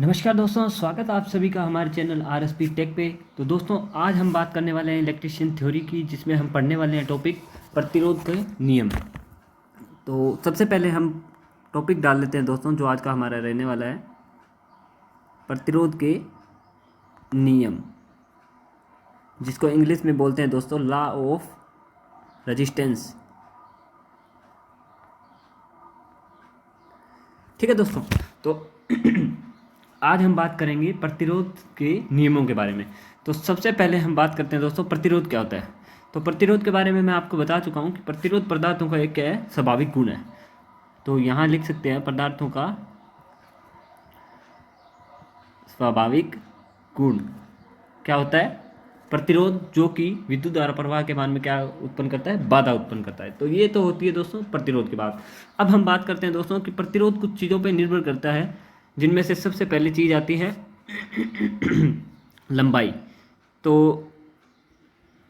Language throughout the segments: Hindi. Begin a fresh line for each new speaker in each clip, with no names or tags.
नमस्कार दोस्तों, स्वागत है आप सभी का हमारे चैनल आरएसपी टेक पे। तो दोस्तों, आज हम बात करने वाले हैं इलेक्ट्रिशियन थ्योरी की, जिसमें हम पढ़ने वाले हैं टॉपिक प्रतिरोध के नियम। तो सबसे पहले हम टॉपिक डाल लेते हैं दोस्तों, जो आज का हमारा रहने वाला है प्रतिरोध के नियम, जिसको इंग्लिश में बोलते हैं दोस्तों लॉ ऑफ रेजिस्टेंस। ठीक है दोस्तों, तो आज हम बात करेंगे प्रतिरोध के नियमों के बारे में। तो सबसे पहले हम बात करते हैं दोस्तों, प्रतिरोध क्या होता है। तो प्रतिरोध के बारे में मैं आपको बता चुका हूँ कि प्रतिरोध पदार्थों का एक क्या है, स्वाभाविक गुण है। तो यहाँ लिख सकते हैं पदार्थों का स्वाभाविक गुण क्या होता है, प्रतिरोध, जो कि विद्युत धारा प्रवाह के मान में क्या उत्पन्न करता है, बाधा उत्पन्न करता है। तो ये तो होती है दोस्तों प्रतिरोध की बात। अब हम बात करते हैं दोस्तों कि प्रतिरोध कुछ चीज़ों पर निर्भर करता है, जिनमें से सबसे पहली चीज़ आती है लंबाई। तो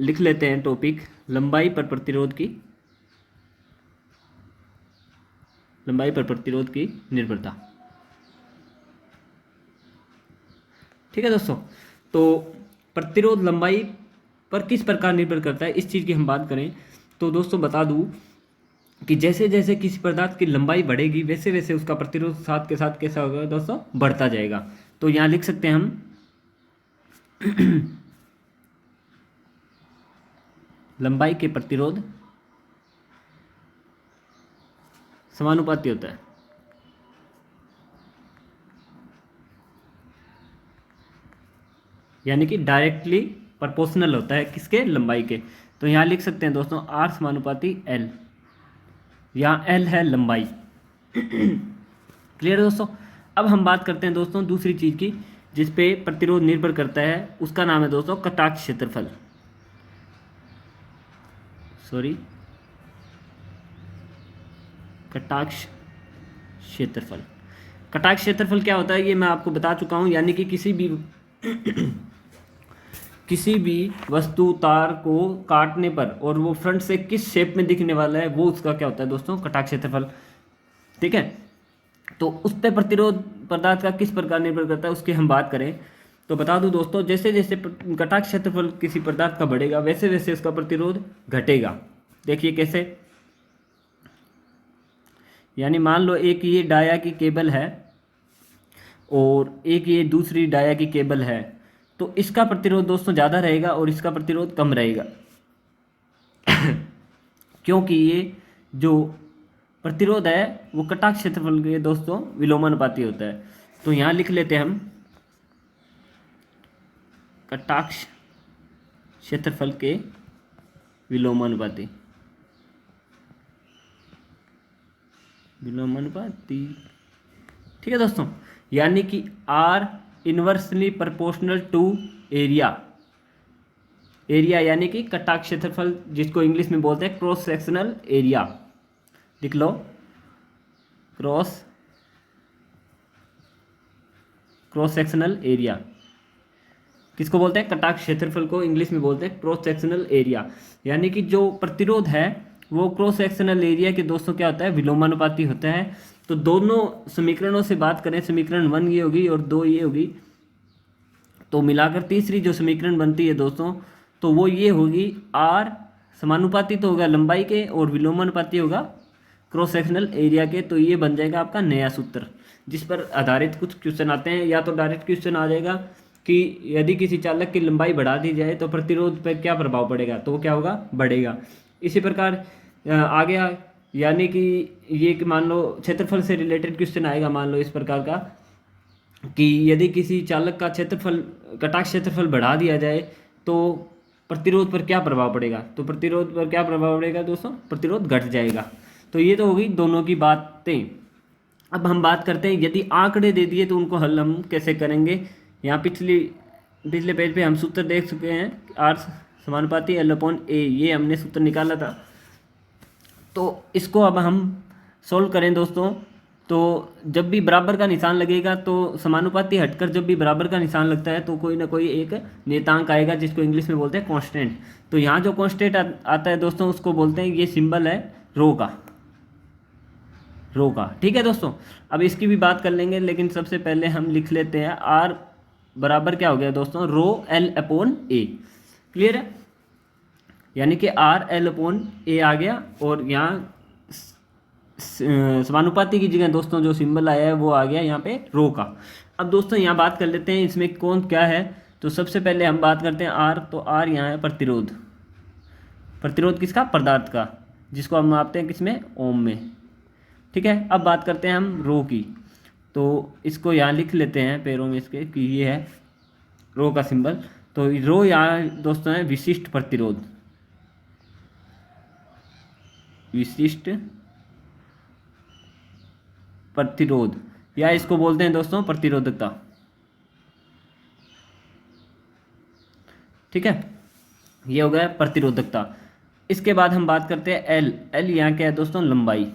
लिख लेते हैं टॉपिक, लंबाई पर प्रतिरोध की निर्भरता। ठीक है दोस्तों, तो प्रतिरोध लंबाई पर किस प्रकार निर्भर करता है, इस चीज़ की हम बात करें तो दोस्तों बता दूं कि जैसे जैसे किसी पदार्थ की लंबाई बढ़ेगी, वैसे वैसे उसका प्रतिरोध साथ के साथ कैसा होगा दोस्तों, बढ़ता जाएगा। तो यहाँ लिख सकते हैं हम लंबाई के प्रतिरोध समानुपाती होता है। यानी कि डायरेक्टली प्रोपोर्शनल होता है किसके, लंबाई के। तो यहाँ लिख सकते हैं दोस्तों R समानुपाती L, यहाँ L है लंबाई। क्लियर है दोस्तों। अब हम बात करते हैं दोस्तों दूसरी चीज़ की, जिस पे प्रतिरोध निर्भर करता है, उसका नाम है दोस्तों कटाक्ष क्षेत्रफल। कटाक्ष क्षेत्रफल। कटाक्ष क्षेत्रफल क्या होता है ये मैं आपको बता चुका हूँ। यानी कि किसी भी वस्तु तार को काटने पर और वो फ्रंट से किस शेप में दिखने वाला है, वो उसका क्या होता है दोस्तों, कटाक्ष क्षेत्रफल। ठीक है, तो उस पर प्रतिरोध पदार्थ का किस प्रकार निर्भर करता है, उसकी हम बात करें तो बता दूं दोस्तों, जैसे जैसे कटाक्ष क्षेत्रफल किसी पदार्थ का बढ़ेगा, वैसे वैसे उसका प्रतिरोध घटेगा। देखिए कैसे, यानी मान लो एक ये डाया की केबल है और एक ये दूसरी डाया की केबल है, तो इसका प्रतिरोध दोस्तों ज़्यादा रहेगा और इसका प्रतिरोध कम रहेगा। क्योंकि ये जो प्रतिरोध है वो कटाक्ष क्षेत्रफल के दोस्तों विलोमानुपाती होता है। तो यहाँ लिख लेते हैं हम कटाक्ष क्षेत्रफल के विलोमानुपाती। ठीक है दोस्तों, यानी कि R inversely proportional to area. यानी कि कटाक्ष क्षेत्रफल, जिसको इंग्लिश में बोलते हैं क्रॉस सेक्शनल एरिया। लिख लो, क्रॉस सेक्शनल एरिया किसको बोलते हैं, कटाक्ष क्षेत्रफल को इंग्लिश में बोलते हैं क्रॉस सेक्शनल एरिया। यानी कि जो प्रतिरोध है वो क्रॉस सेक्शनल एरिया के दोस्तों क्या होता है, विलोमानुपाती होता है। तो दोनों समीकरणों से बात करें, समीकरण 1 ये होगी और 2 ये होगी, तो मिलाकर तीसरी जो समीकरण बनती है दोस्तों, तो वो ये होगी, R समानुपाती तो होगा लंबाई के और विलोमानुपाती होगा क्रॉस सेक्शनल एरिया के। तो ये बन जाएगा आपका नया सूत्र, जिस पर आधारित कुछ क्वेश्चन आते हैं। या तो डायरेक्ट क्वेश्चन आ जाएगा कि यदि किसी चालक की लंबाई बढ़ा दी जाए तो प्रतिरोध पर क्या प्रभाव पड़ेगा, तो वो क्या होगा, बढ़ेगा। इसी प्रकार आ गया, यानी कि ये कि मान लो क्षेत्रफल से रिलेटेड क्वेश्चन आएगा, मान लो इस प्रकार का कि यदि किसी चालक का क्षेत्रफल, कटाक्ष क्षेत्रफल बढ़ा दिया जाए तो प्रतिरोध पर क्या प्रभाव पड़ेगा, तो प्रतिरोध पर क्या प्रभाव पड़ेगा दोस्तों, प्रतिरोध घट जाएगा। तो ये तो होगी दोनों की बातें। अब हम बात करते हैं, यदि आंकड़े दे दिए तो उनको हल हम कैसे करेंगे। यहाँ पिछले पेज पे हम सूत्र देख चुके हैं, R समानुपाती L/A, ये हमने सूत्र निकाला था। तो इसको अब हम सोल्व करें दोस्तों, तो जब भी बराबर का निशान लगेगा, तो समानुपाती हटकर जब भी बराबर का निशान लगता है तो कोई ना कोई एक नियतांक आएगा, जिसको इंग्लिश में बोलते हैं कांस्टेंट। तो यहाँ जो कांस्टेंट आता है दोस्तों, उसको बोलते हैं, ये सिंबल है रो का। रो का। ठीक है दोस्तों, अब इसकी भी बात कर लेंगे, लेकिन सबसे पहले हम लिख लेते हैं आर बराबर क्या हो गया दोस्तों, रो एल अपॉन ए। क्लियर है, यानी कि आर एल अपॉन ए आ गया, और यहाँ समानुपाती की जगह दोस्तों जो सिंबल आया है वो आ गया यहाँ पे रो का। अब दोस्तों यहाँ बात कर लेते हैं इसमें कौन क्या है। तो सबसे पहले हम बात करते हैं आर, तो आर यहाँ है प्रतिरोध। प्रतिरोध किसका, पदार्थ का, जिसको हम मापते हैं किसमें, ओम में। ठीक है, अब बात करते हैं हम रो की, तो इसको यहाँ लिख लेते हैं पैरों में इसके कि ये है रो का सिंबल। तो रो यहाँ दोस्तों है विशिष्ट प्रतिरोध, विशिष्ट प्रतिरोध, या इसको बोलते हैं दोस्तों प्रतिरोधकता। ठीक है, ये हो गया प्रतिरोधकता। इसके बाद हम बात करते हैं एल। एल यहाँ क्या है दोस्तों, लंबाई,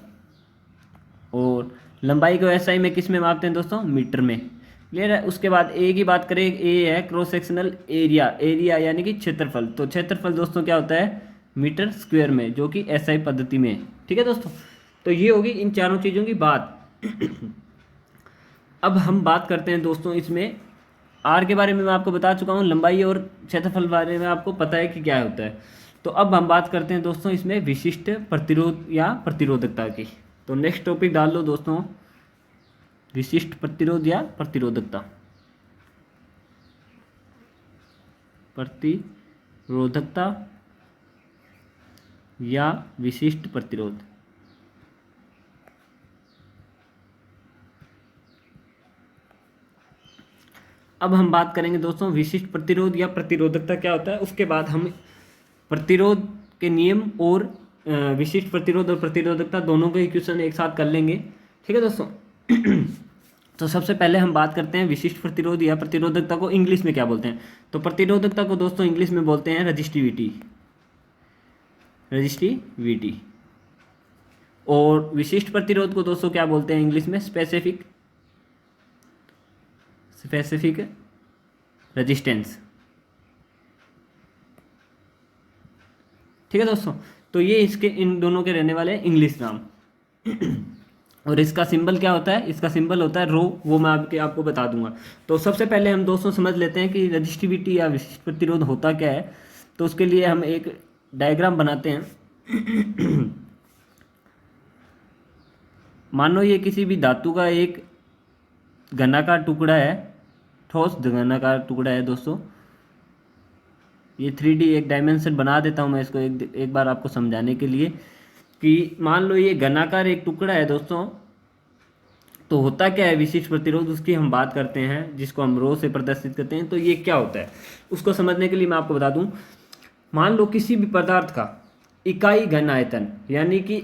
और लंबाई को एसआई में किस में मापते हैं दोस्तों, मीटर में। क्लियर है। उसके बाद ए की बात करें, ए है क्रॉस सेक्शनल एरिया, एरिया यानी कि क्षेत्रफल। तो क्षेत्रफल दोस्तों क्या होता है, मीटर स्क्वायर में, जो कि एसआई पद्धति में। ठीक है दोस्तों, तो ये होगी इन चारों चीज़ों की बात। अब हम बात करते हैं दोस्तों इसमें आर के बारे में मैं आपको बता चुका हूँ, लंबाई और क्षेत्रफल बारे में आपको पता है कि क्या होता है। तो अब हम बात करते हैं दोस्तों इसमें विशिष्ट प्रतिरोध या प्रतिरोधकता की। तो नेक्स्ट टॉपिक डाल लो दोस्तों, विशिष्ट प्रतिरोध या प्रतिरोधकता। प्रतिरोधकता या विशिष्ट प्रतिरोध। अब हम बात करेंगे दोस्तों विशिष्ट प्रतिरोध या प्रतिरोधकता क्या होता है। उसके बाद हम प्रतिरोध के नियम और विशिष्ट प्रतिरोध और प्रतिरोधकता दोनों के इक्वेशन एक साथ कर लेंगे। ठीक है दोस्तों। तो सबसे पहले हम बात करते हैं विशिष्ट प्रतिरोध या प्रतिरोधकता को इंग्लिश में क्या बोलते हैं। तो प्रतिरोधकता को दोस्तों इंग्लिश में बोलते हैं रजिस्टिविटी, रजिस्टिविटी। और विशिष्ट प्रतिरोध को दोस्तों क्या बोलते हैं इंग्लिश में, स्पेसिफिक, स्पेसिफिक रेजिस्टेंस। ठीक है दोस्तों, तो ये इसके इन दोनों के रहने वाले इंग्लिश नाम। और इसका सिंबल क्या होता है, इसका सिंबल होता है रो, वो मैं आपको बता दूंगा। तो सबसे पहले हम दोस्तों समझ लेते हैं कि रजिस्टिविटी या विशिष्ट प्रतिरोध होता क्या है। तो उसके लिए हम एक डायग्राम बनाते हैं। मानो ये किसी भी धातु का एक घनाकार टुकड़ा है, ठोस घनाकार टुकड़ा है दोस्तों। ये 3D एक डायमेंशन बना देता हूँ मैं इसको एक बार आपको समझाने के लिए कि मान लो ये घनाकार एक टुकड़ा है दोस्तों। तो होता क्या है विशिष्ट प्रतिरोध, उसकी हम बात करते हैं, जिसको हम रो से प्रदर्शित करते हैं। तो ये क्या होता है उसको समझने के लिए मैं आपको बता दूं। मान लो किसी भी पदार्थ का इकाई घन आयतन, यानी कि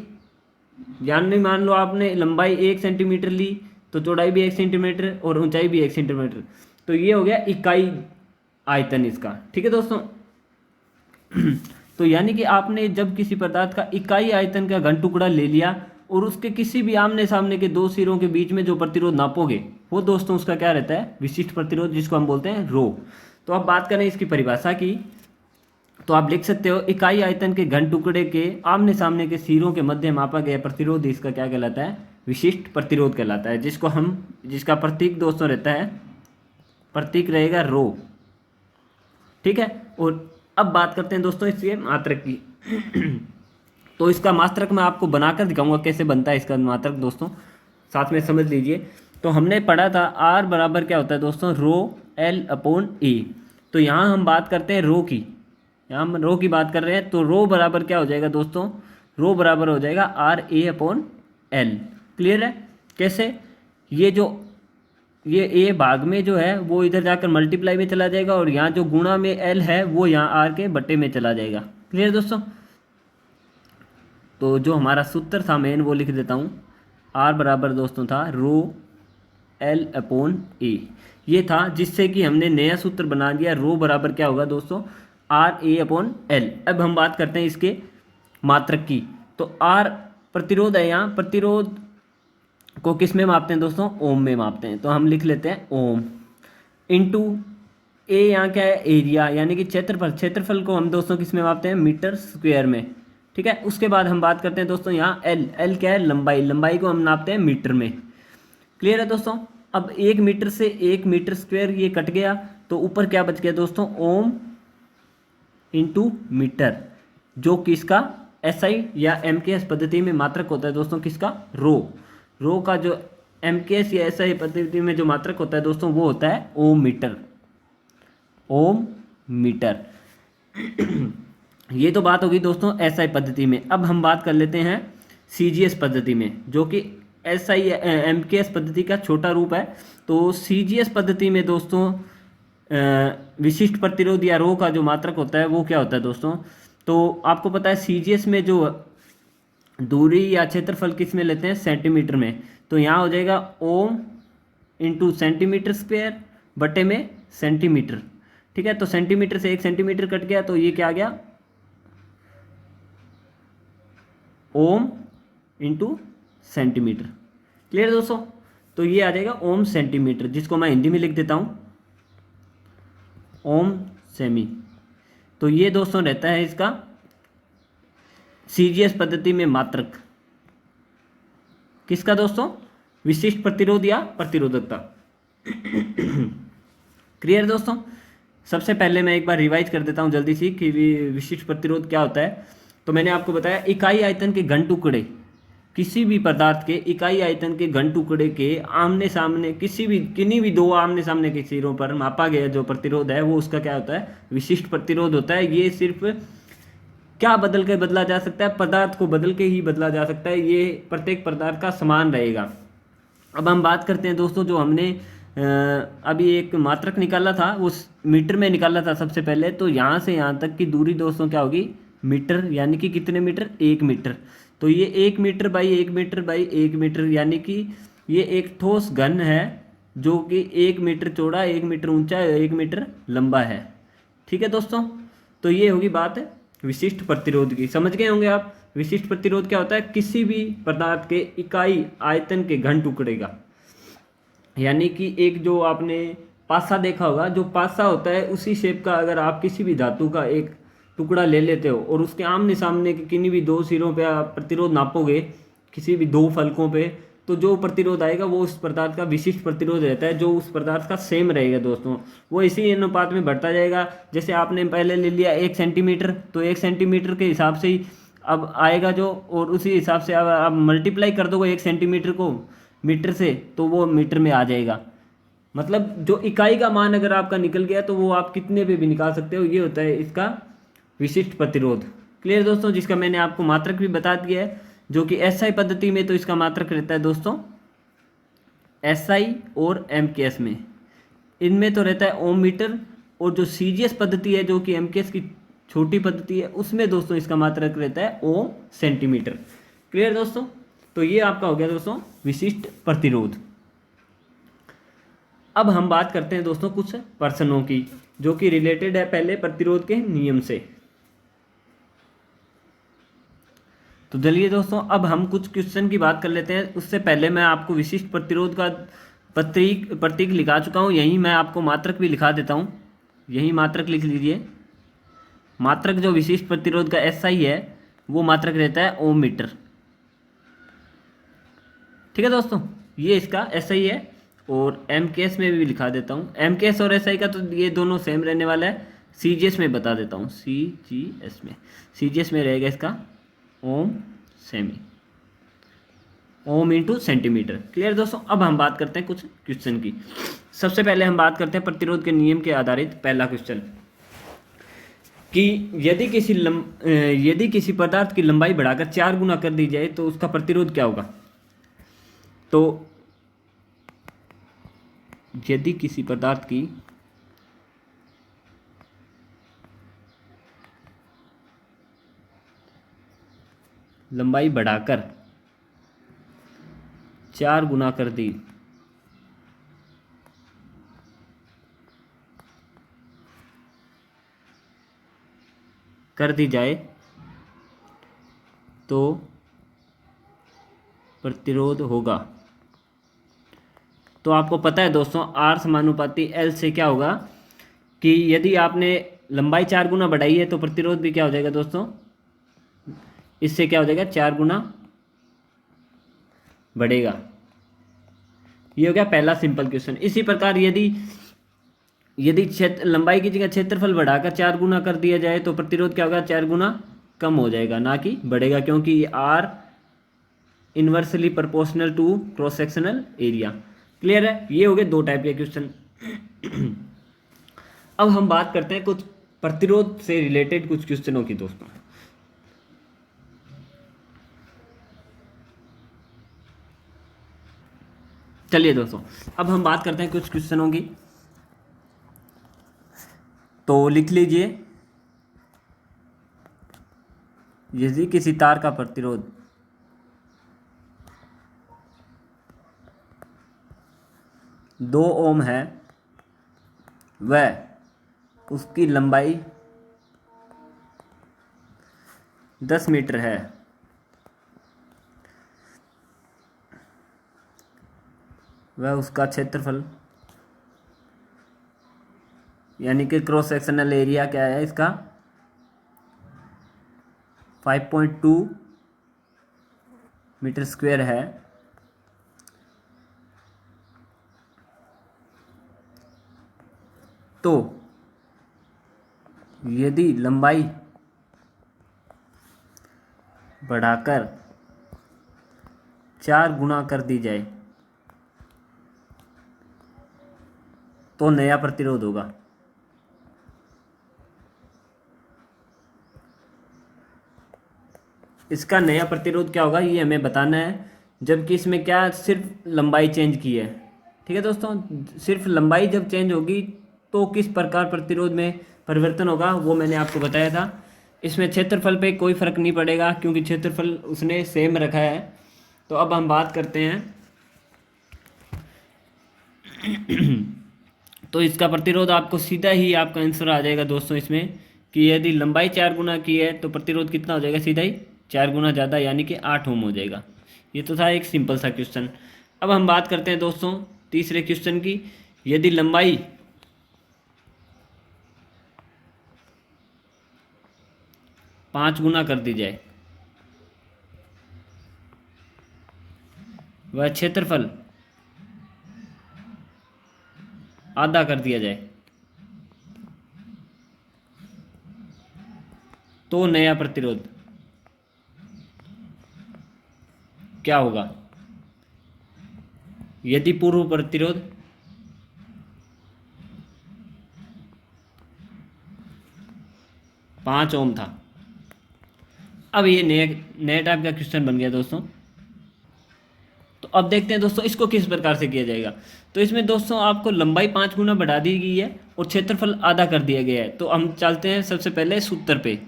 मान लो आपने लंबाई 1 सेंटीमीटर ली, तो चौड़ाई भी 1 सेंटीमीटर और ऊंचाई भी 1 सेंटीमीटर। तो ये हो गया इकाई आयतन इसका। ठीक है दोस्तों। तो यानी कि आपने जब किसी पदार्थ का इकाई आयतन का घन टुकड़ा ले लिया और उसके किसी भी आमने सामने के दो सिरों के बीच में जो प्रतिरोध नापोगे, वो दोस्तों उसका क्या रहता है, विशिष्ट प्रतिरोध, जिसको हम बोलते हैं रो। तो अब बात करें इसकी परिभाषा की, तो आप लिख सकते हो इकाई आयतन के घन टुकड़े के आमने सामने के सिरों के मध्य मापा गया प्रतिरोध इसका क्या कहलाता है, विशिष्ट प्रतिरोध कहलाता है। जिसका प्रतीक दोस्तों रहता है, प्रतीक रहेगा रो। ठीक है। और अब बात करते हैं दोस्तों इसके मात्रक की। तो इसका मात्रक मैं आपको बनाकर दिखाऊंगा कैसे बनता है इसका मात्रक दोस्तों, साथ में समझ लीजिए। तो हमने पढ़ा था आर बराबर क्या होता है दोस्तों, रो एल अपॉन ए। तो यहाँ हम बात करते हैं रो की, यहाँ हम रो की बात कर रहे हैं। तो रो बराबर क्या हो जाएगा दोस्तों, रो बराबर हो जाएगा R A upon L. Clear है। कैसे, ये ए भाग में जो है वो इधर जाकर मल्टीप्लाई में चला जाएगा, और यहाँ जो गुणा में एल है वो यहाँ आर के बट्टे में चला जाएगा। क्लियर दोस्तों। तो जो हमारा सूत्र था मेन वो लिख देता हूँ। आर बराबर दोस्तों था रो एल अपॉन ए, ये था, जिससे कि हमने नया सूत्र बना दिया। रो बराबर क्या होगा दोस्तों, आर ए अपॉन एल। अब हम बात करते हैं इसके मात्रक की। तो आर प्रतिरोध है, यहाँ प्रतिरोध को किस में मापते हैं दोस्तों, ओम में मापते हैं। तो हम लिख लेते हैं ओम इंटू ए, यहाँ क्या है एरिया यानी कि क्षेत्रफल। क्षेत्रफल को हम दोस्तों किस में मापते हैं, मीटर स्क्वायर में। ठीक है। उसके बाद हम बात करते हैं दोस्तों यहाँ एल। एल क्या है? लंबाई। लंबाई को हम नापते हैं मीटर में। क्लियर है दोस्तों। अब 1 मीटर से 1 मीटर स्क्वायर ये कट गया, तो ऊपर क्या बच गया दोस्तों? ओम इंटू मीटर, जो किसका एसआई या एमकेएस पद्धति में मात्रक होता है दोस्तों, किसका? रो। रो का जो एमकेएस या एसआई पद्धति में जो मात्रक होता है दोस्तों, वो होता है ओम मीटर। ओम मीटर। ये तो बात होगी दोस्तों एसआई पद्धति में। अब हम बात कर लेते हैं सीजीएस पद्धति में, जो कि एसआई एमकेएस पद्धति का छोटा रूप है। तो सीजीएस पद्धति में दोस्तों विशिष्ट प्रतिरोध या रो का जो मात्रक होता है वो क्या होता है दोस्तों? तो आपको पता है सीजीएस में जो दूरी या क्षेत्रफल किस में लेते हैं? सेंटीमीटर में। तो यहाँ हो जाएगा ओम इंटू सेंटीमीटर स्क्वायर बटे में सेंटीमीटर। ठीक है, तो सेंटीमीटर से 1 सेंटीमीटर कट गया, तो ये क्या आ गया? ओम इंटू सेंटीमीटर। क्लियर दोस्तों। तो ये आ जाएगा ओम सेंटीमीटर, जिसको मैं हिंदी में लिख देता हूँ ओम सेमी। तो ये दोस्तों रहता है इसका सीजीएस पद्धति में मात्रक। किसका दोस्तों? विशिष्ट प्रतिरोध या प्रतिरोधकता। क्लियर दोस्तों। सबसे पहले मैं एक बार रिवाइज कर देता हूं जल्दी सी कि विशिष्ट प्रतिरोध क्या होता है। तो मैंने आपको बताया इकाई आयतन के घन टुकड़े, किसी भी पदार्थ के इकाई आयतन के घन टुकड़े के आमने सामने किन्हीं भी दो आमने सामने के सिरों पर मापा गया जो प्रतिरोध है, वो उसका क्या होता है? विशिष्ट प्रतिरोध होता है। ये सिर्फ क्या बदल के बदला जा सकता है? पदार्थ को बदल के ही बदला जा सकता है। ये प्रत्येक पदार्थ का समान रहेगा। अब हम बात करते हैं दोस्तों, जो हमने अभी एक मात्रक निकाला था, उस मीटर में निकाला था सबसे पहले। तो यहाँ से यहाँ तक की दूरी दोस्तों क्या होगी? मीटर। यानी कि कितने मीटर? 1 मीटर। तो ये 1 metre by 1 metre by 1 metre, यानी कि ये एक ठोस घन है जो कि 1 मीटर चौड़ा, 1 मीटर ऊंचा, 1 मीटर लंबा है। ठीक है दोस्तों। तो ये होगी बात विशिष्ट प्रतिरोध की। समझ गए होंगे आप विशिष्ट प्रतिरोध क्या होता है? किसी भी पदार्थ के इकाई आयतन के घन टुकड़े का, यानी कि एक जो आपने पासा देखा होगा, जो पासा होता है उसी शेप का अगर आप किसी भी धातु का एक टुकड़ा ले लेते हो और उसके आमने सामने के किन्हीं भी दो सिरों पे आप प्रतिरोध नापोगे, किसी भी दो फलकों पे, तो जो प्रतिरोध आएगा वो उस पदार्थ का विशिष्ट प्रतिरोध रहता है, जो उस पदार्थ का सेम रहेगा दोस्तों। वो इसी अनुपात में बढ़ता जाएगा। जैसे आपने पहले ले लिया 1 सेंटीमीटर, तो 1 सेंटीमीटर के हिसाब से ही अब आएगा जो, और उसी हिसाब से अब आप मल्टीप्लाई कर दोगे 1 सेंटीमीटर को मीटर से, तो वो मीटर में आ जाएगा। मतलब जो इकाई का मान अगर आपका निकल गया तो वो आप कितने पे भी निकाल सकते हो। ये होता है इसका विशिष्ट प्रतिरोध। क्लियर दोस्तों। जिसका मैंने आपको मात्रक भी बता दिया है, जो कि एसआई पद्धति में तो इसका मात्रक रहता है दोस्तों एसआई और एमकेएस में, इनमें तो रहता है ओम मीटर, और जो सीजीएस पद्धति है जो कि एमकेएस की छोटी पद्धति है, उसमें दोस्तों इसका मात्रक रहता है ओम सेंटीमीटर। क्लियर दोस्तों। तो ये आपका हो गया दोस्तों विशिष्ट प्रतिरोध। अब हम बात करते हैं दोस्तों कुछ प्रश्नों की, जो कि रिलेटेड है पहले प्रतिरोध के नियम से। तो चलिए दोस्तों, अब हम कुछ क्वेश्चन की बात कर लेते हैं। उससे पहले मैं आपको विशिष्ट प्रतिरोध का प्रतीक लिखा चुका हूँ, यहीं मैं आपको मात्रक भी लिखा देता हूँ। यही मात्रक लिख लीजिए। मात्रक जो विशिष्ट प्रतिरोध का एसआई है वो मात्रक रहता है ओम मीटर। ठीक है दोस्तों, ये इसका एसआई है। और एमकेएस में भी लिखा देता हूँ। एमकेएस और एसआई का तो ये दोनों सेम रहने वाला है। सीजीएस में बता देता हूँ। सीजीएस में रहेगा इसका ohm semi, ohm into centimetre. Clear दोस्तों। अब हम बात करते हैं कुछ क्वेश्चन की। सबसे पहले हम बात करते हैं प्रतिरोध के नियम के आधारित पहला क्वेश्चन, कि यदि किसी पदार्थ की लंबाई बढ़ाकर 4 गुना कर दी जाए तो उसका प्रतिरोध क्या होगा। तो यदि किसी पदार्थ की लंबाई बढ़ाकर 4 गुना कर दी जाए तो प्रतिरोध होगा। तो आपको पता है दोस्तों R समानुपाती L से क्या होगा, कि यदि आपने लंबाई 4 गुना बढ़ाई है तो प्रतिरोध भी क्या हो जाएगा दोस्तों, इससे क्या हो जाएगा, 4 गुना बढ़ेगा। ये हो गया पहला सिंपल क्वेश्चन। इसी प्रकार यदि यदि क्षेत्र लंबाई की जगह क्षेत्रफल बढ़ाकर 4 गुना कर दिया जाए तो प्रतिरोध क्या होगा, 4 गुना कम हो जाएगा, ना कि बढ़ेगा, क्योंकि R inversely proportional to cross sectional area. Clear है। ये हो गए 2 टाइप के क्वेश्चन। अब हम बात करते हैं कुछ प्रतिरोध से रिलेटेड कुछ क्वेश्चनों की दोस्तों। चलिए दोस्तों, अब हम बात करते हैं कुछ क्वेश्चनों की। तो लिख लीजिए, यदि किसी तार का प्रतिरोध 2 ओम है, वह उसकी लंबाई 10 मीटर है, वह उसका क्षेत्रफल यानी कि क्रॉस सेक्शनल एरिया क्या है इसका, 5.2 मीटर स्क्वायर है, तो यदि लंबाई बढ़ाकर 4 गुना कर दी जाए तो नया प्रतिरोध होगा। इसका नया प्रतिरोध क्या होगा ये हमें बताना है, जबकि इसमें क्या सिर्फ लंबाई चेंज की है। ठीक है दोस्तों, सिर्फ लंबाई जब चेंज होगी तो किस प्रकार प्रतिरोध में परिवर्तन होगा वो मैंने आपको बताया था। इसमें क्षेत्रफल पे कोई फर्क नहीं पड़ेगा क्योंकि क्षेत्रफल उसने सेम रखा है। तो अब हम बात करते हैं तो इसका प्रतिरोध आपको सीधा ही आपका आंसर आ जाएगा दोस्तों इसमें, कि यदि लंबाई 4 गुना की है तो प्रतिरोध कितना हो जाएगा, सीधा ही 4 गुना ज़्यादा यानी कि 8 ओम हो जाएगा। ये तो था एक सिंपल सा क्वेश्चन। अब हम बात करते हैं दोस्तों तीसरे क्वेश्चन की। यदि लंबाई 5 गुना कर दी जाए, वह क्षेत्रफल आधा कर दिया जाए, तो नया प्रतिरोध क्या होगा। यदि पूर्व प्रतिरोध 5 ओम था, अब ये नया टाइप का क्वेश्चन बन गया दोस्तों। तो अब देखते हैं दोस्तों इसको किस प्रकार से किया जाएगा। तो इसमें दोस्तों आपको लंबाई 5 गुना बढ़ा दी गई है और क्षेत्रफल आधा कर दिया गया है। तो हम चलते हैं सबसे पहले सूत्र पे,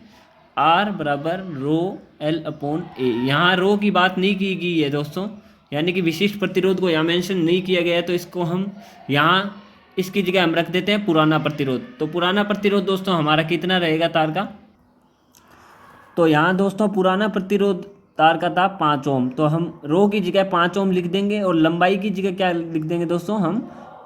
R बराबर रो L अपॉन ए। यहाँ रो की बात नहीं की गई है दोस्तों, यानी कि विशिष्ट प्रतिरोध को यहाँ मेंशन नहीं किया गया है, तो इसको हम यहाँ इसकी जगह हम रख देते हैं पुराना प्रतिरोध। तो पुराना प्रतिरोध दोस्तों हमारा कितना रहेगा तार का, तो यहाँ दोस्तों पुराना प्रतिरोध तार का था 5 ओम, तो हम रो की जगह 5 ओम लिख देंगे और लंबाई की जगह क्या लिख देंगे दोस्तों, हम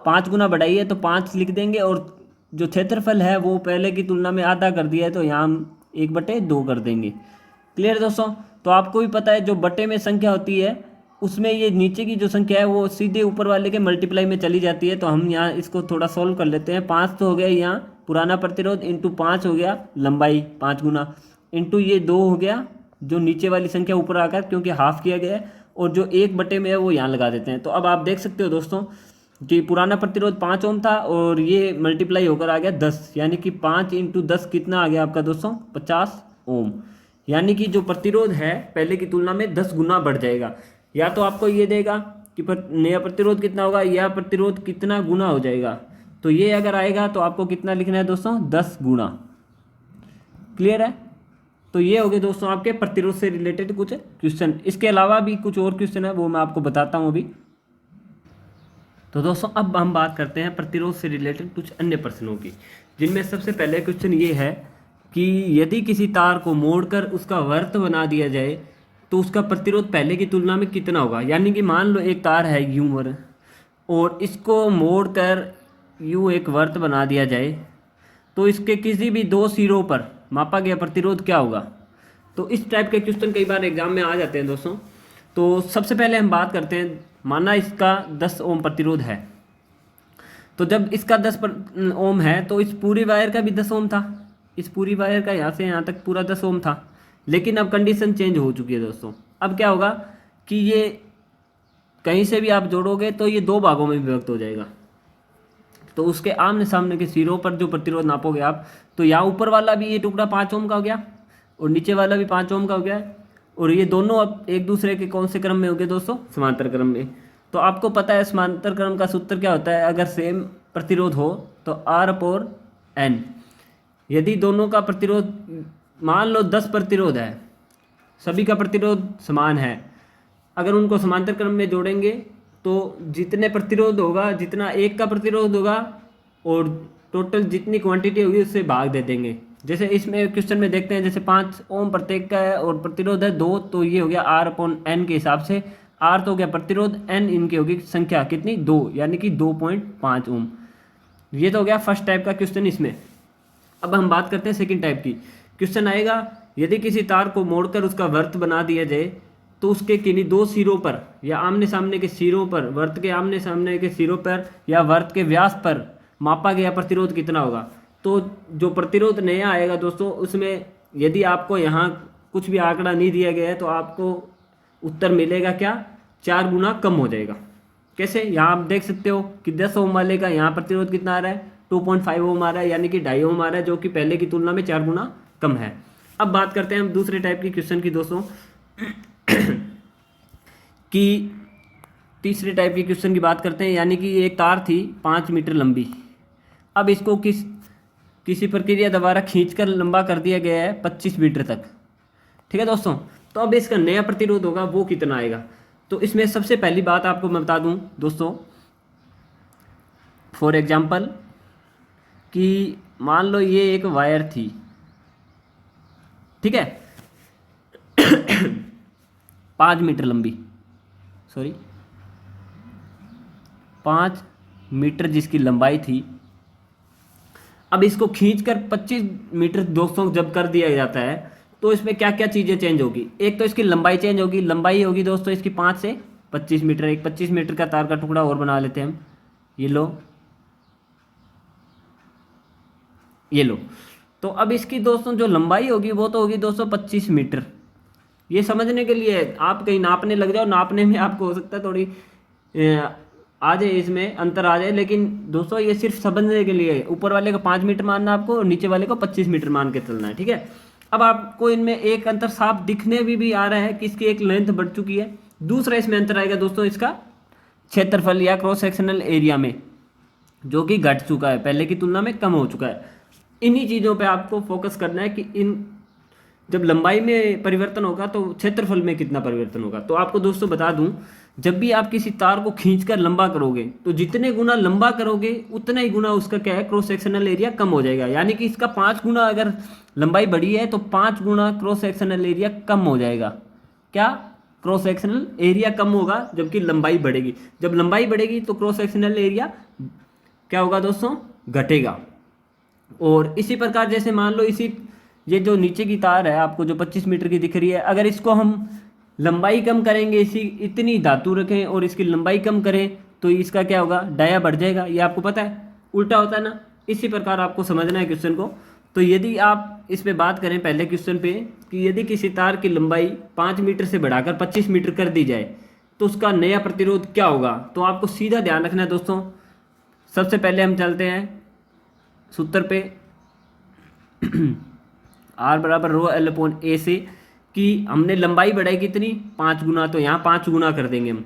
5 गुना बढ़ाई है तो 5 लिख देंगे, और जो क्षेत्रफल है वो पहले की तुलना में आधा कर दिया है तो यहाँ हम 1/2 कर देंगे। क्लियर दोस्तों। तो आपको भी पता है जो बटे में संख्या होती है उसमें ये नीचे की जो संख्या है वो सीधे ऊपर वाले के मल्टीप्लाई में चली जाती है। तो हम यहाँ इसको थोड़ा सॉल्व कर लेते हैं। 5 तो हो गया यहाँ पुराना प्रतिरोध, इंटू 5 हो गया लंबाई 5 गुना, इंटू ये 2 हो गया जो नीचे वाली संख्या ऊपर आकर क्योंकि हाफ किया गया है, और जो 1/2 में है वो यहाँ लगा देते हैं। तो अब आप देख सकते हो दोस्तों कि पुराना प्रतिरोध 5 ओम था और ये मल्टीप्लाई होकर आ गया 10, यानी कि 5 × 10 कितना आ गया आपका दोस्तों, 50 ओम। यानी कि जो प्रतिरोध है पहले की तुलना में 10 गुना बढ़ जाएगा। या तो आपको ये देगा कि नया प्रतिरोध कितना होगा, या प्रतिरोध कितना गुना हो जाएगा। तो ये अगर आएगा तो आपको कितना लिखना है दोस्तों, 10 गुना। क्लियर है। तो ये हो गए दोस्तों आपके प्रतिरोध से रिलेटेड कुछ क्वेश्चन। इसके अलावा भी कुछ और क्वेश्चन है वो मैं आपको बताता हूँ अभी। तो दोस्तों अब हम बात करते हैं प्रतिरोध से रिलेटेड कुछ अन्य प्रश्नों की, जिनमें सबसे पहले क्वेश्चन ये है कि यदि किसी तार को मोड़कर उसका वर्त बना दिया जाए तो उसका प्रतिरोध पहले की तुलना में कितना होगा। यानी कि मान लो एक तार है यूं और इसको मोड़कर यूं एक वर्त बना दिया जाए तो इसके किसी भी 2 सिरों पर मापा गया प्रतिरोध क्या होगा। तो इस टाइप के क्वेश्चन कई बार एग्जाम में आ जाते हैं दोस्तों। तो सबसे पहले हम बात करते हैं, माना इसका 10 ओम प्रतिरोध है, तो जब इसका 10 ओम है तो इस पूरी वायर का भी 10 ओम था, इस पूरी वायर का यहाँ से यहाँ तक पूरा 10 ओम था। लेकिन अब कंडीशन चेंज हो चुकी है दोस्तों। अब क्या होगा कि ये कहीं से भी आप जोड़ोगे तो ये 2 भागों में विभक्त हो जाएगा। तो उसके आमने सामने के सिरों पर जो प्रतिरोध नापोगे आप, तो यहाँ ऊपर वाला भी ये टुकड़ा 5 ओम का हो गया और नीचे वाला भी 5 ओम का हो गया, और ये दोनों अब एक दूसरे के कौन से क्रम में हो गए दोस्तों? समांतर क्रम में। तो आपको पता है समांतर क्रम का सूत्र क्या होता है, अगर सेम प्रतिरोध हो तो R/N। यदि दोनों का प्रतिरोध, मान लो 10 प्रतिरोध है, सभी का प्रतिरोध समान है, अगर उनको समांतर क्रम में जोड़ेंगे तो जितने प्रतिरोध होगा, जितना एक का प्रतिरोध होगा और टोटल जितनी क्वांटिटी होगी उससे भाग दे देंगे। जैसे इसमें क्वेश्चन में देखते हैं, जैसे 5 ओम प्रत्येक का है और प्रतिरोध है 2, तो ये हो गया R/N के हिसाब से। R तो हो गया प्रतिरोध, N इनकी होगी संख्या कितनी? 2, यानी कि 2.5 ओम। ये तो हो गया फर्स्ट टाइप का क्वेश्चन इसमें। अब हम बात करते हैं सेकंड टाइप की। क्वेश्चन आएगा, यदि किसी तार को मोड़कर उसका वर्त बना दिया जाए तो उसके किन्हीं 2 सिरों पर या आमने सामने के सिरों पर, वर्त के आमने सामने के सिरों पर या वर्त के व्यास पर मापा गया प्रतिरोध कितना होगा? तो जो प्रतिरोध नया आएगा दोस्तों, उसमें यदि आपको यहाँ कुछ भी आंकड़ा नहीं दिया गया है तो आपको उत्तर मिलेगा क्या? 4 गुना कम हो जाएगा। कैसे? यहाँ आप देख सकते हो कि 10 ओम वाले का यहाँ प्रतिरोध कितना आ रहा है? 2.5 ओम आ रहा है, यानी कि 2.5 ओम आ रहा है, जो कि पहले की तुलना में 4 गुना कम है। अब बात करते हैं हम दूसरे टाइप की क्वेश्चन की दोस्तों कि तीसरे टाइप की क्वेश्चन की बात करते हैं, यानी कि एक तार थी 5 मीटर लंबी। अब इसको किसी प्रक्रिया द्वारा खींचकर लंबा कर दिया गया है 25 मीटर तक। ठीक है दोस्तों, तो अब इसका नया प्रतिरोध होगा वो कितना आएगा? तो इसमें सबसे पहली बात आपको मैं बता दूं दोस्तों, फॉर एग्जाम्पल कि मान लो ये एक वायर थी, ठीक है 5 मीटर लंबी, 5 मीटर जिसकी लंबाई थी। अब इसको खींचकर 25 मीटर दोस्तों जब कर दिया जाता है तो इसमें क्या क्या चीज़ें चेंज होगी? एक तो इसकी लंबाई चेंज होगी। लंबाई होगी दोस्तों इसकी 5 से 25 मीटर। एक 25 मीटर का तार का टुकड़ा और बना लेते हैं हम। ये लो। तो अब इसकी दोस्तों जो लंबाई होगी वो तो होगी दोस्तों 25 मीटर। ये समझने के लिए आप कहीं नापने लग जाओ, नापने में आपको हो सकता है थोड़ी आ जाए, इसमें अंतर आ जाए, लेकिन दोस्तों ये सिर्फ समझने के लिए। ऊपर वाले को 5 मीटर मानना आपको और नीचे वाले को 25 मीटर मान के चलना है, ठीक है। अब आपको इनमें एक अंतर साफ दिखने भी आ रहा है कि इसकी एक लेंथ बढ़ चुकी है। दूसरा इसमें अंतर आएगा दोस्तों इसका क्षेत्रफल या क्रॉस सेक्शनल एरिया में, जो कि घट चुका है, पहले की तुलना में कम हो चुका है। इन्हीं चीज़ों पे आपको फोकस करना है कि जब लंबाई में परिवर्तन होगा तो क्षेत्रफल में कितना परिवर्तन होगा। तो आपको दोस्तों बता दूं, जब भी आप किसी तार को खींचकर लंबा करोगे तो जितने गुना लंबा करोगे उतना ही गुना उसका क्या है, क्रॉस सेक्शनल एरिया कम हो जाएगा। यानी कि इसका 5 गुना अगर लंबाई बढ़ी है तो 5 गुना क्रॉस सेक्शनल एरिया कम हो जाएगा। क्या? क्रॉस सेक्शनल एरिया कम होगा जबकि लंबाई बढ़ेगी। जब लंबाई बढ़ेगी तो क्रॉस सेक्शनल एरिया क्या होगा दोस्तों? घटेगा। और इसी प्रकार जैसे मान लो ये जो नीचे की तार है आपको जो 25 मीटर की दिख रही है, अगर इसको हम लंबाई कम करेंगे, इतनी धातु रखें और इसकी लंबाई कम करें तो इसका क्या होगा? डाया बढ़ जाएगा। ये आपको पता है, उल्टा होता है ना। इसी प्रकार आपको समझना है क्वेश्चन को। तो यदि आप इस पे बात करें पहले क्वेश्चन पे कि यदि किसी तार की लंबाई 5 मीटर से बढ़ाकर 25 मीटर कर दी जाए तो उसका नया प्रतिरोध क्या होगा, तो आपको सीधा ध्यान रखना है दोस्तों। सबसे पहले हम चलते हैं सूत्र पे R बराबर रो L अपॉन A से, कि हमने लंबाई बढ़ाई कितनी? 5 गुना, तो यहाँ 5 गुना कर देंगे हम।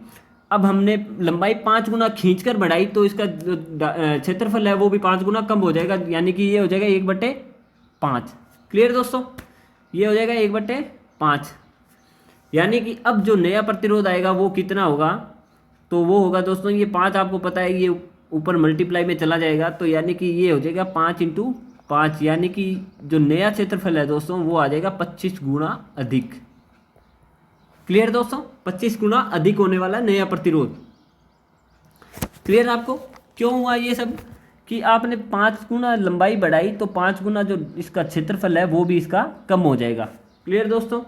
अब हमने लंबाई 5 गुना खींचकर बढ़ाई तो इसका जो क्षेत्रफल है वो भी 5 गुना कम हो जाएगा, यानी कि ये हो जाएगा 1/5। क्लियर दोस्तों? ये हो जाएगा 1/5। यानी कि अब जो नया प्रतिरोध आएगा वो कितना होगा? तो वो होगा दोस्तों, ये 5 आपको पता है, ये ऊपर मल्टीप्लाई में चला जाएगा, तो यानी कि ये हो जाएगा 5 × 5, यानी कि जो नया क्षेत्रफल है दोस्तों वो आ जाएगा 25 गुना अधिक। क्लियर दोस्तों? 25 गुना अधिक होने वाला नया प्रतिरोध। क्लियर आपको? क्यों हुआ ये सब? कि आपने 5 गुना लंबाई बढ़ाई तो 5 गुना जो इसका क्षेत्रफल है वो भी इसका कम हो जाएगा। क्लियर दोस्तों।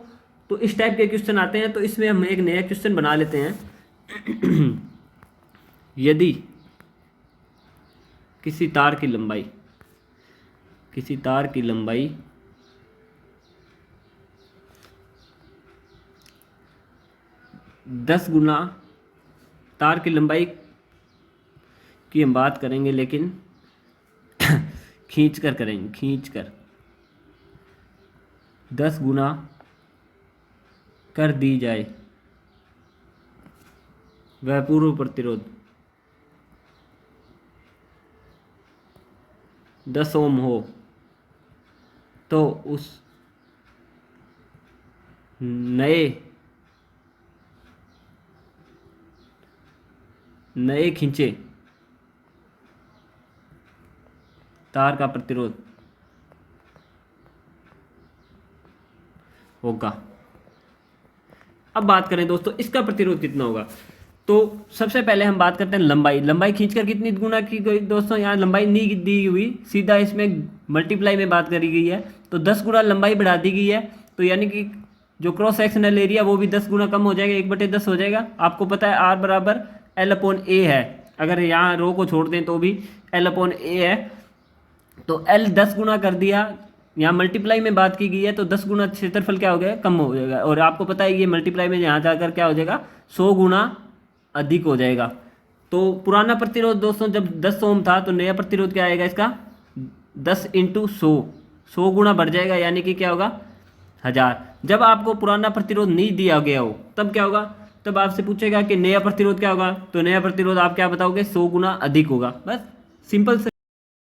तो इस टाइप के क्वेश्चन आते हैं, तो इसमें हम एक नया क्वेश्चन बना लेते हैं। यदि किसी तार की लंबाई 10 गुना, तार की लंबाई की हम बात करेंगे लेकिन खींच कर करेंगे, खींच कर 10 गुना कर दी जाए वह पूर्व प्रतिरोध 10 ओम हो, तो उस नए खींचे तार का प्रतिरोध होगा। अब बात करें दोस्तों इसका प्रतिरोध कितना होगा, तो सबसे पहले हम बात करते हैं लंबाई खींचकर कितनी गुना की गई दोस्तों, यहाँ लंबाई नहीं दी हुई, सीधा इसमें मल्टीप्लाई में बात करी गई है, तो 10 गुना लंबाई बढ़ा दी गई है, तो यानी कि जो क्रॉस सेक्शनल एरिया वो भी 10 गुना कम हो जाएगा, 1/10 हो जाएगा। आपको पता है R बराबर L/A है, अगर यहाँ रो को छोड़ दें तो भी L/A है, तो L 10 गुना कर दिया, यहाँ मल्टीप्लाई में बात की गई है, तो 10 गुना क्षेत्रफल क्या हो गया, कम हो जाएगा, और आपको पता है ये मल्टीप्लाई में यहाँ जाकर क्या हो जाएगा, 100 गुना अधिक हो जाएगा। तो पुराना प्रतिरोध दोस्तों जब 10 ओम था, तो नया प्रतिरोध क्या आएगा इसका 10 × 100 गुना बढ़ जाएगा, यानी कि क्या होगा 1000। जब आपको पुराना प्रतिरोध नहीं दिया गया हो तब क्या होगा, तब आपसे पूछेगा कि नया प्रतिरोध क्या होगा, तो नया प्रतिरोध आप क्या बताओगे 100 गुना अधिक होगा। बस सिंपल से